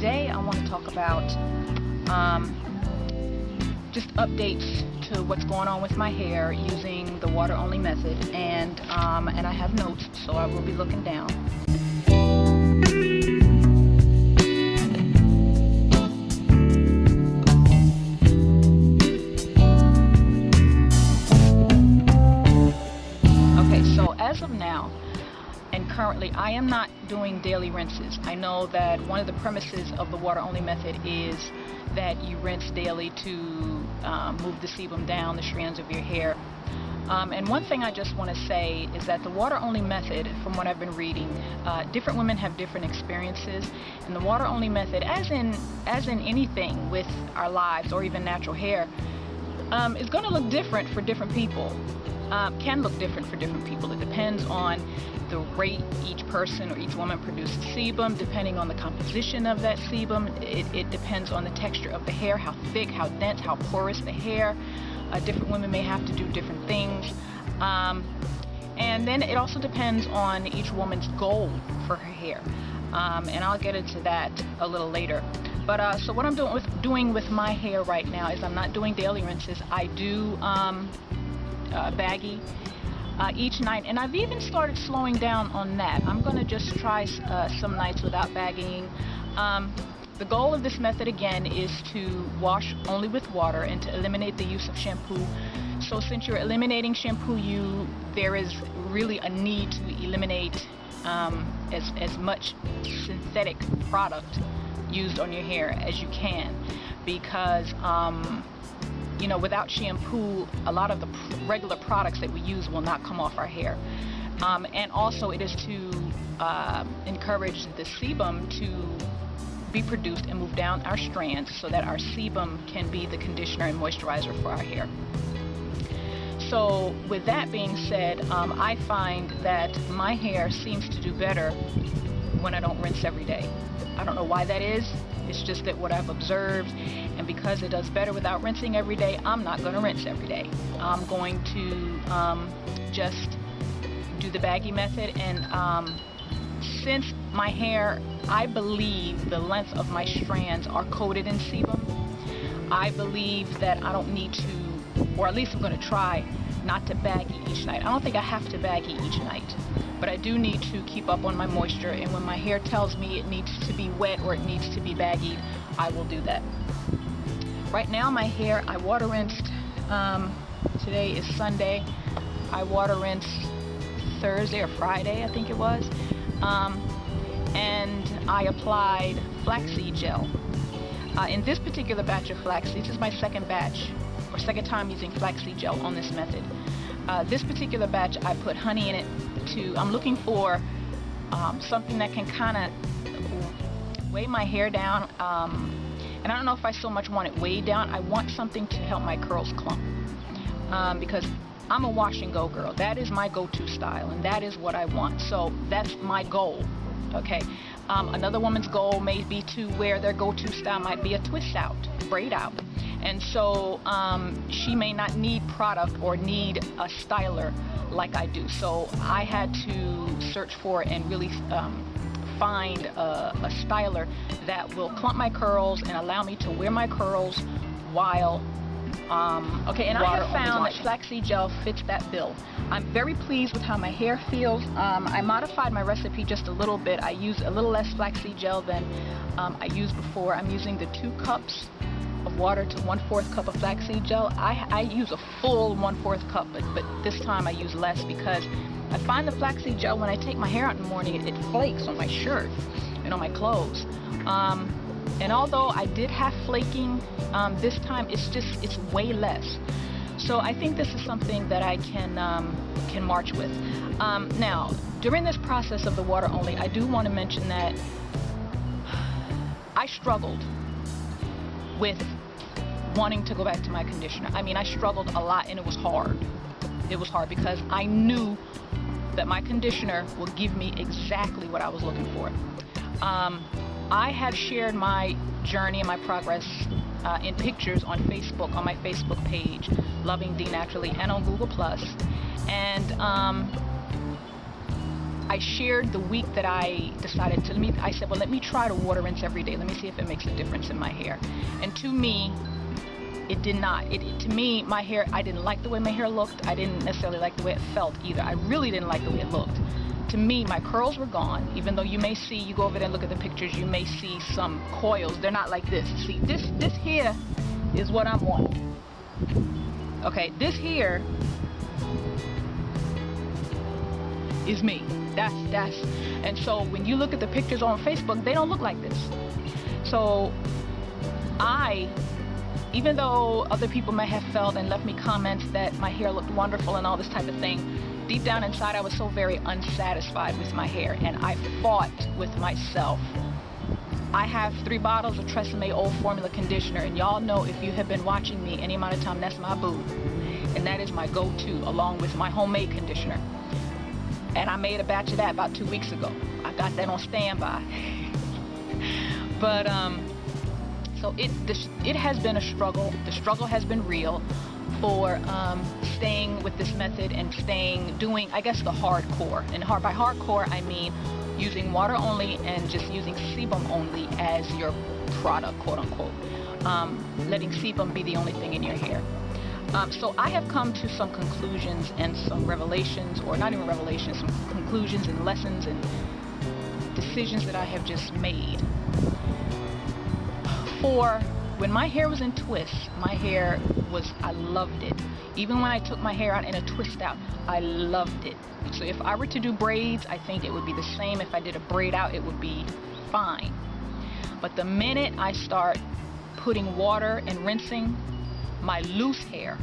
today I want to talk about just updates to what's going on with my hair using the water only method, and I have notes, so I will be looking down. Okay, so as of now and currently, I am not doing daily rinses. I know that one of the premises of the water only method is that you rinse daily to move the sebum down the strands of your hair. And one thing I just want to say is that the water only method, from what I've been reading, different women have different experiences, and the water only method, as in anything with our lives or even natural hair, is going to look different for different people. Can look different for different people. It depends on the rate each person or each woman produces sebum, depending on the composition of that sebum. It depends on the texture of the hair, how thick, how dense, how porous the hair. Different women may have to do different things. And then it also depends on each woman's goal for her hair. And I'll get into that a little later. But so what I'm doing with my hair right now is I'm not doing daily rinses. I do baggy each night, and I've even started slowing down on that. I'm going to just try some nights without bagging. The goal of this method again is to wash only with water and to eliminate the use of shampoo. So since you're eliminating shampoo, there is really a need to eliminate as much synthetic product used on your hair as you can, because without shampoo, a lot of the regular products that we use will not come off our hair. And also it is to encourage the sebum to be produced and move down our strands so that our sebum can be the conditioner and moisturizer for our hair. So with that being said, I find that my hair seems to do better when I don't rinse every day. I don't know why that is. It's just that what I've observed, and because it does better without rinsing every day, I'm not going to rinse every day. I'm going to just do the baggy method, and since my hair, I believe the length of my strands are coated in sebum, I believe that I don't need to, or at least I'm going to try not to baggy each night. I don't think I have to baggy each night, but I do need to keep up on my moisture, and when my hair tells me it needs to be wet or it needs to be baggy, I will do that. Right now my hair, I water rinsed, today is Sunday, I water rinsed Thursday or Friday, I think it was, and I applied Flexi Gel. In this particular batch of flax, this is my second time using Flexi Gel on this method. This particular batch, I put honey in it I'm looking for something that can kind of weigh my hair down, and I don't know if I so much want it weighed down. I want something to help my curls clump, because I'm a wash and go girl. That is my go-to style, and that is what I want. So that's my goal, okay? Another woman's goal may be to where their go-to style might be a twist out, braid out. And so she may not need product or need a styler like I do. So I had to search for and really find a styler that will clump my curls and allow me to wear my curls while okay, and I have found that Flexi Gel fits that bill. I'm very pleased with how my hair feels. I modified my recipe just a little bit. I use a little less Flexi Gel than I used before. I'm using the 2 cups of water to 1/4 cup of Flexi Gel. I use a full 1/4 cup, but this time I use less because I find the Flexi Gel, when I take my hair out in the morning, it flakes on my shirt and on my clothes. And although I did have flaking this time, it's way less. So I think this is something that I can march with. Now, during this process of the water only, I do want to mention that I struggled with wanting to go back to my conditioner. I mean, I struggled a lot, and it was hard. It was hard because I knew that my conditioner would give me exactly what I was looking for. I have shared my journey and my progress in pictures on Facebook, on my Facebook page, Loving D Naturally, and on Google+. And I shared the week that I decided to, I said, well, let me try to water rinse every day. Let me see if it makes a difference in my hair. And to me, it did not. To me, my hair, I didn't like the way my hair looked. I didn't necessarily like the way it felt either. I really didn't like the way it looked. To me, my curls were gone, even though you may see, you go over there and look at the pictures, you may see some coils. They're not like this. See, this here is what I'm on. Okay, this here is me. That's, and so when you look at the pictures on Facebook, they don't look like this. So even though other people may have felt and left me comments that my hair looked wonderful and all this type of thing, deep down inside I was so very unsatisfied with my hair, and I fought with myself. I have 3 bottles of Tresemme Old Formula conditioner, and y'all know, if you have been watching me any amount of time, that's my boo. And that is my go-to, along with my homemade conditioner. And I made a batch of that about 2 weeks ago. I got that on standby. But so it has been a struggle. The struggle has been real for staying with this method and doing, I guess, the hardcore. And by hardcore, I mean using water only and just using sebum only as your product, quote unquote. Letting sebum be the only thing in your hair. So I have come to some conclusions and some revelations, or not even revelations, some conclusions and lessons and decisions that I have just made. For when my hair was in twists, I loved it. Even when I took my hair out in a twist out, I loved it. So if I were to do braids, I think it would be the same. If I did a braid out, it would be fine. But the minute I start putting water and rinsing my loose hair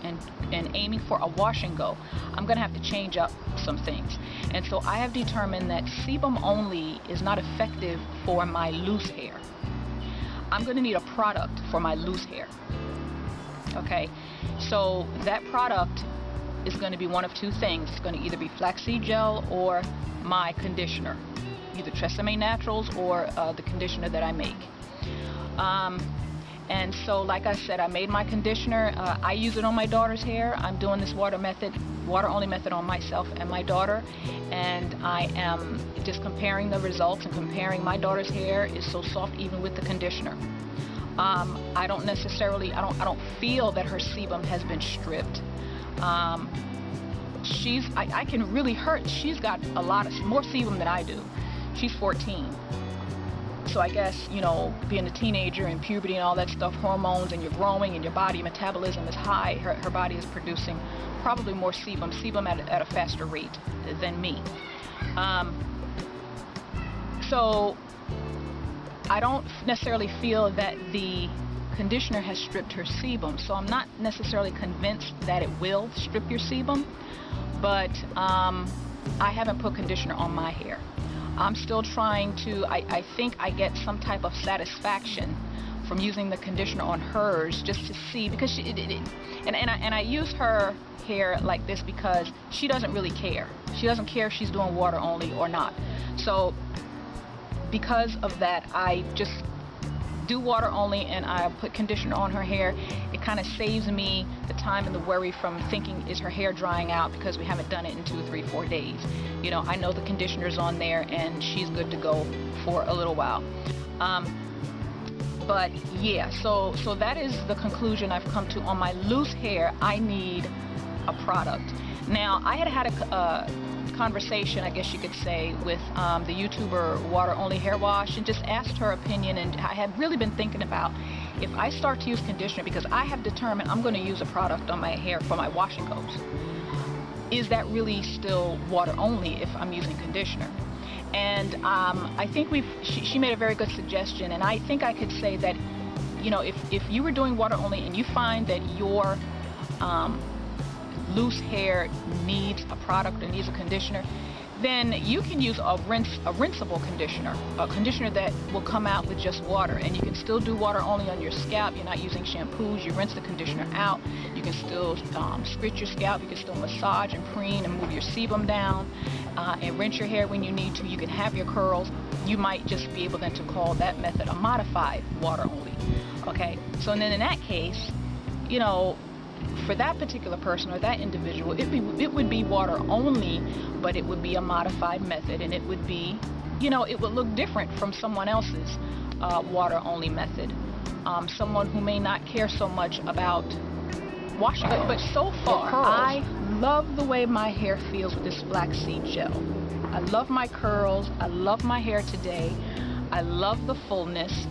and aiming for a wash and go, I'm gonna have to change up some things. And so I have determined that sebum only is not effective for my loose hair. I'm gonna need a product for my loose hair. Okay, so that product is going to be one of 2 things. It's going to either be Flexi Gel or my conditioner, either Tresemme Naturals or the conditioner that I make. And so, like I said, I made my conditioner. I use it on my daughter's hair. I'm doing this water only method on myself and my daughter, and I am just comparing the results and comparing. My daughter's hair is so soft even with the conditioner. I don't feel that her sebum has been stripped. I can really hurt. She's got a lot more sebum than I do. She's 14. So I guess, being a teenager and puberty and all that stuff, hormones, and you're growing and your body metabolism is high, her body is producing probably more sebum at a faster rate than me. So I don't necessarily feel that the conditioner has stripped her sebum, so I'm not necessarily convinced that it will strip your sebum, but I haven't put conditioner on my hair. I'm still trying to, I think I get some type of satisfaction from using the conditioner on hers, just to see, because I use her hair like this because she doesn't really care. She doesn't care if she's doing water only or not. So because of that, I just do water only and I put conditioner on her hair. It kind of saves me the time and the worry from thinking, is her hair drying out, because we haven't done it in 2, 3, 4 days. I know the conditioner's on there and she's good to go for a little while. But yeah, so that is the conclusion I've come to. On my loose hair, I need a product. Now, I had a conversation, I guess you could say, with the YouTuber Water Only Hair Wash, and just asked her opinion, and I had really been thinking about, if I start to use conditioner, because I have determined I'm going to use a product on my hair for my wash and goes, is that really still water only if I'm using conditioner? And I think she made a very good suggestion, and I think I could say that, if you were doing water only and you find that your loose hair needs a product or needs a conditioner, then you can use a rinseable conditioner, a conditioner that will come out with just water, and you can still do water only on your scalp. You're not using shampoos. You rinse the conditioner out. You can still spritz your scalp. You can still massage and preen and move your sebum down, and rinse your hair when you need to. You can have your curls. You might just be able then to call that method a modified water only. Okay, so then in that case, for that particular person or that individual, it would be water only, but it would be a modified method, and it would be, you know, it would look different from someone else's water only method. Someone who may not care so much about washing. But so far, I love the way my hair feels with this flaxseed gel. I love my curls. I love my hair today. I love the fullness.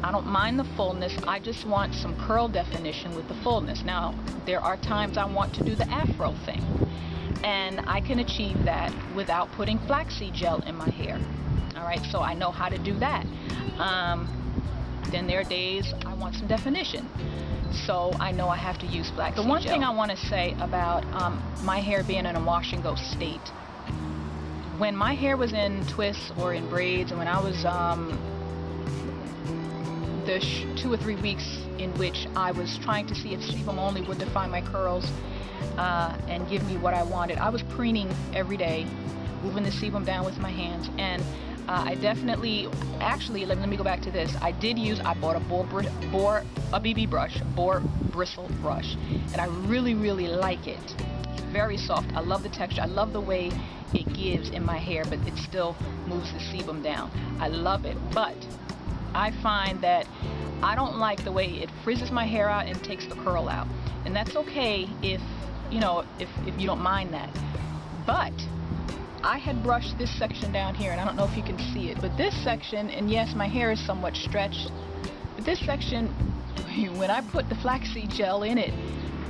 I don't mind the fullness. I just want some curl definition with the fullness. Now, there are times I want to do the afro thing, and I can achieve that without putting flaxseed gel in my hair. All right, so I know how to do that. Then there are days I want some definition, so I know I have to use flaxseed gel. The one thing I want to say about my hair being in a wash and go state, when my hair was in twists or in braids, and when I was the 2 or 3 weeks in which I was trying to see if sebum only would define my curls and give me what I wanted, I was preening every day, moving the sebum down with my hands, and I definitely, actually, let me go back to this. I bought a BB brush, boar bristle brush, and I really, really like it. It's very soft. I love the texture. I love the way it gives in my hair, but it still moves the sebum down. I love it, but I find that I don't like the way it frizzes my hair out and takes the curl out. And that's okay if you don't mind that. But I had brushed this section down here, and I don't know if you can see it, but this section, and yes, my hair is somewhat stretched, but this section, when I put the flaxseed gel in it,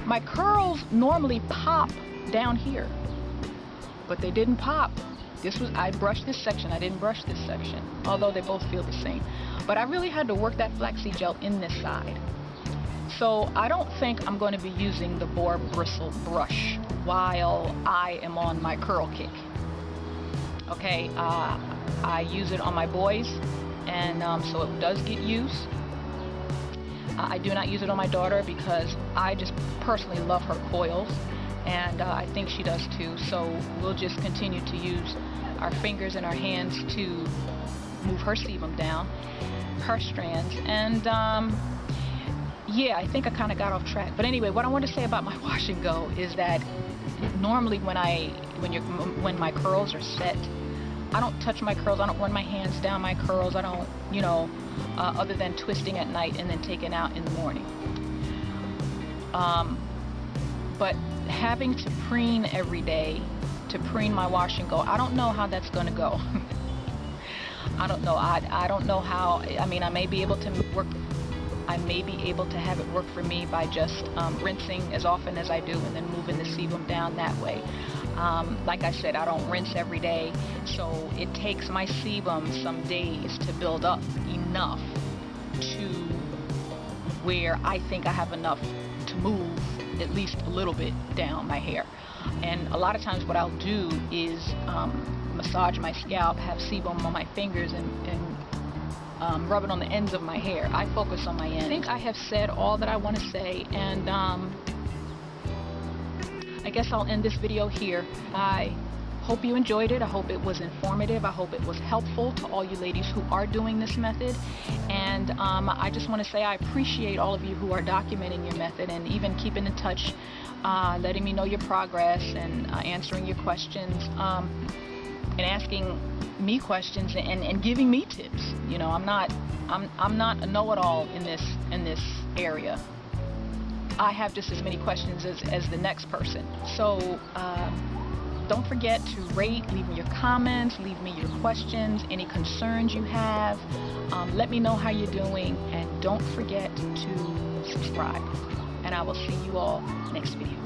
my curls normally pop down here, but they didn't pop. I brushed this section, I didn't brush this section, although they both feel the same. But I really had to work that flaxseed gel in this side. So I don't think I'm going to be using the boar bristle brush while I am on my curl kick. Okay, I use it on my boys, and so it does get use. I do not use it on my daughter because I just personally love her coils, and I think she does too. So we'll just continue to use our fingers and our hands to move her sebum down, her strands, and yeah, I think I kind of got off track. But anyway, what I want to say about my wash and go is that normally when my curls are set, I don't touch my curls. I don't run my hands down my curls. I don't, other than twisting at night and then taking out in the morning. But having to preen every day, to preen my wash and go, I don't know how that's going to go. I don't know. I don't know how. I mean, I may be able to have it work for me by just rinsing as often as I do and then moving the sebum down that way. Like I said, I don't rinse every day, so it takes my sebum some days to build up enough to where I think I have enough to move at least a little bit down my hair. And a lot of times what I'll do is massage my scalp, have sebum on my fingers, and rub it on the ends of my hair. I focus on my ends. I think I have said all that I want to say, and I guess I'll end this video here. I hope you enjoyed it. I hope it was informative. I hope it was helpful to all you ladies who are doing this method. And I just want to say I appreciate all of you who are documenting your method and even keeping in touch, letting me know your progress and answering your questions, and asking me questions and giving me tips. I'm not a know-it-all in this area. I have just as many questions as the next person. So don't forget to rate, leave me your comments, leave me your questions, any concerns you have. Let me know how you're doing, and don't forget to subscribe. And I will see you all next video.